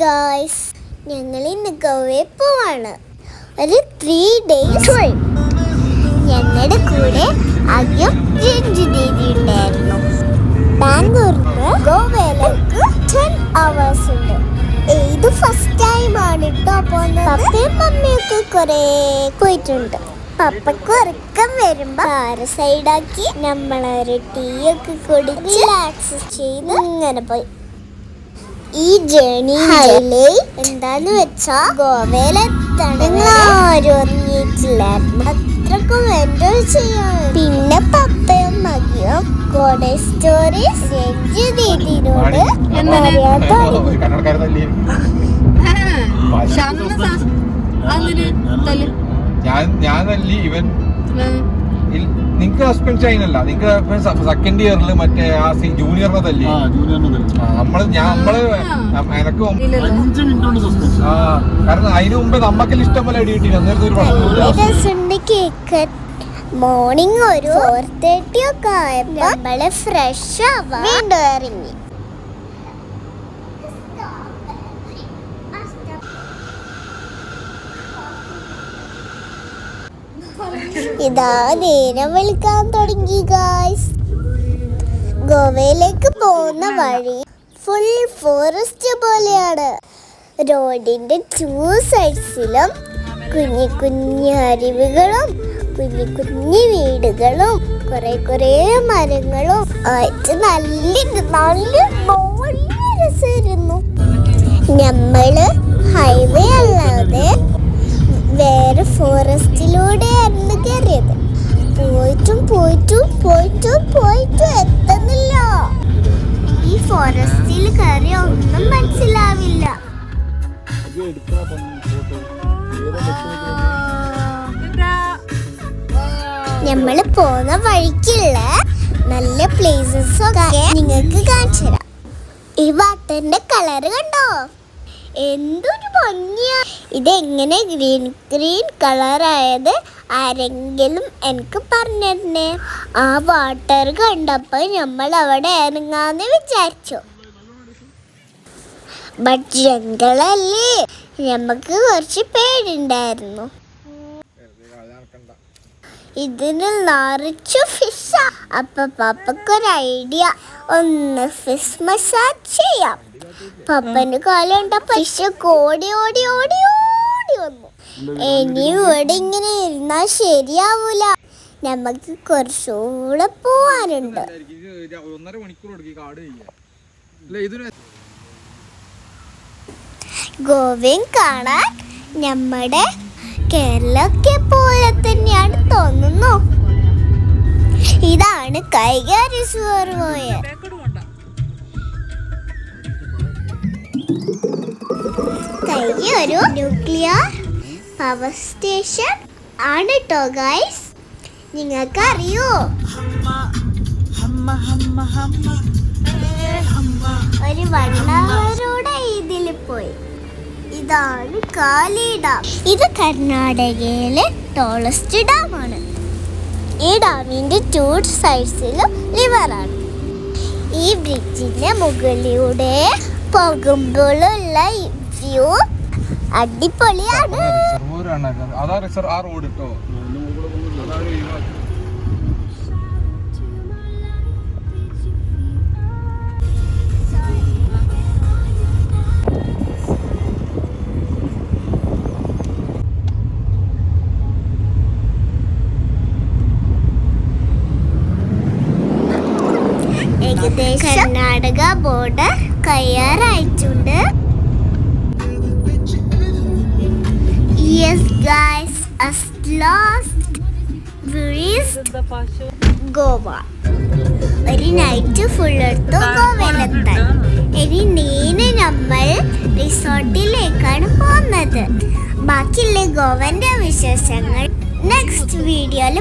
Guys, ഞങ്ങൾ ഇന്ന് ഗോവയിൽ പോവാണ്. ഒരു 3 days ട്രിപ്പ്. ഞങ്ങളുടെ കൂടെ ആദ്യം രഞ്ജു ദീദി ഉണ്ടായിരുന്നു. ബാംഗ്ലൂരിന് ഗോവയിലേക്ക് 10 hours ഉണ്ട്. ഇത് ഫസ്റ്റ് ടൈം ആണ് കേട്ടോ പോകുന്നത്. പപ്പയും മമ്മിയൊക്കെ കുറെ പോയിട്ടുണ്ട്. പപ്പക്ക് ഉറക്കം വരുമ്പോ കാറ് സൈഡാക്കി നമ്മളൊരു ടീ ഒക്കെ കുടിച്ച് റിലാക്സ് ചെയ്ത് ഇങ്ങനെ പോയി. ഈ ജേണി എന്താന്ന് വെച്ചാ ഗോവയിലെത്തണം ആരും ഉറങ്ങിയിട്ടില്ലായിരുന്നു. അത്രക്കും എൻജോയ് ചെയ്യാൻ. പിന്നെ പപ്പയും മകിയും കോടെ സ്റ്റോറീസ് രഞ്ജു ദീദിനോട് നിങ്ങക്ക് സസ്പെൻഷൻ ആയില്ല. നിങ്ങക്ക് സെക്കൻഡ് ഇയറിൽ മറ്റേ ആ ജൂനിയറിനെ തല്ലി നമ്മള് എനക്ക് കാരണം അതിനു മുമ്പേ നമ്മക്കെല്ലാം ഇഷ്ടം പോലെ അടി കിട്ടി. കേക്ക് മോർണിംഗ് ഒരു 4:30 ഒക്കെ ആയപ്പോ നമ്മള് ഫ്രഷ് ആവാൻ വീണ്ടും ഇറങ്ങി. ഇതാ നേരം വിളിക്കാൻ തുടങ്ങി ഗായ്സ്. ഗോവയിലേക്ക് പോകുന്ന വഴി ഫുൾ ഫോറസ്റ്റ് പോലെയാണ്. റോഡിന്റെ 2 സൈഡ്സിലും കുഞ്ഞു കുഞ്ഞു അരുവികളും കുഞ്ഞു കുഞ്ഞു വീടുകളും കുറെ മരങ്ങളും ആയിട്ട് നല്ല രസമായിരുന്നു. നമ്മള് ഹൈവേ അല്ലാതെ വേറെ ഫോറസ്റ്റിലൂടെയായിരുന്നു കയറിയത്. പോയിട്ടും എത്തുന്നില്ല. ഈ ഫോറസ്റ്റിൽ കയറി ഒന്നും മനസ്സിലാവില്ല. നമ്മള് പോകുന്ന വഴിക്കുള്ള നല്ല പ്ലേസസ് ഒക്കെ നിങ്ങൾക്ക് കാണിച്ചു തരാം. ഈ വാട്ടറിന്റെ കളറ് കണ്ടോ, എന്തൊരു ഭംഗിയാ. ഇതെങ്ങനെ ഗ്രീൻ കളറായത് ആരെങ്കിലും എനിക്ക് പറഞ്ഞിരുന്നേ. ആ വാട്ടർ കണ്ടപ്പോ നമ്മൾ അവിടെ ഇറങ്ങാന്ന് വിചാരിച്ചു. ബട്ട് ജംഗിളല്ലേ, നമുക്ക് കുറച്ച് പേടിണ്ടായിരുന്നു. ഇതിന് നിറച്ചു ഫിഷാ. അപ്പൊ പപ്പക്കൊരു ഐഡിയ, ഒന്ന് ഫിഷ് മസാജ് ചെയ്യാം. പപ്പന്റെ കാലം കണ്ടപ്പോ ഫിഷ് ഓടി വന്നു. ഇനി ഇവിടെ ഇങ്ങനെ ഇരുന്നാ ശരിയാവൂല, നമുക്ക് കുറച്ചുകൂടെ പോവാനുണ്ട്. ഗോവയും കാണാൻ നമ്മുടെ കേരളത്തെ പോലെ തന്നെയാണ് തോന്നുന്നു. ഇതാണ് കൈകാ റിസർവോയർ. ഒരു ന്യൂക്ലിയർ പവർ സ്റ്റേഷൻ ആണ് ട്ടോ ഗൈസ്. നിങ്ങൾക്ക് അറിയോ, ഒരു 1 hour ഇതിൽ പോയി. ഇതാണ് കാലി ഡാം. ഇത് കർണാടകയിലെ ടോളസ്റ്റ് ഡാമാണ്. ഈ ഡാമിന്റെ 2 സൈഡ്സിലും റിവറാണ്. ഈ ബ്രിഡ്ജിന്റെ മുകളിലൂടെ പോകുമ്പോഴുള്ള വ്യൂ അടിപൊളിയാണ്. ഏകദേശം കർണാടക ബോർഡർ കയ്യാറായിട്ടുണ്ട്. Yes guys, at last we reached Goa. ഒരു നൈറ്റ് ഫുൾ എടുത്തു ഗോവയിലെത്താൻ. ഇനി നേരെ നമ്മൾ റിസോർട്ടിലേക്കാണ് പോകുന്നത്. ബാക്കിയുള്ള ഗോവന്റെ വിശേഷങ്ങൾ നെക്സ്റ്റ് വീഡിയോയിൽ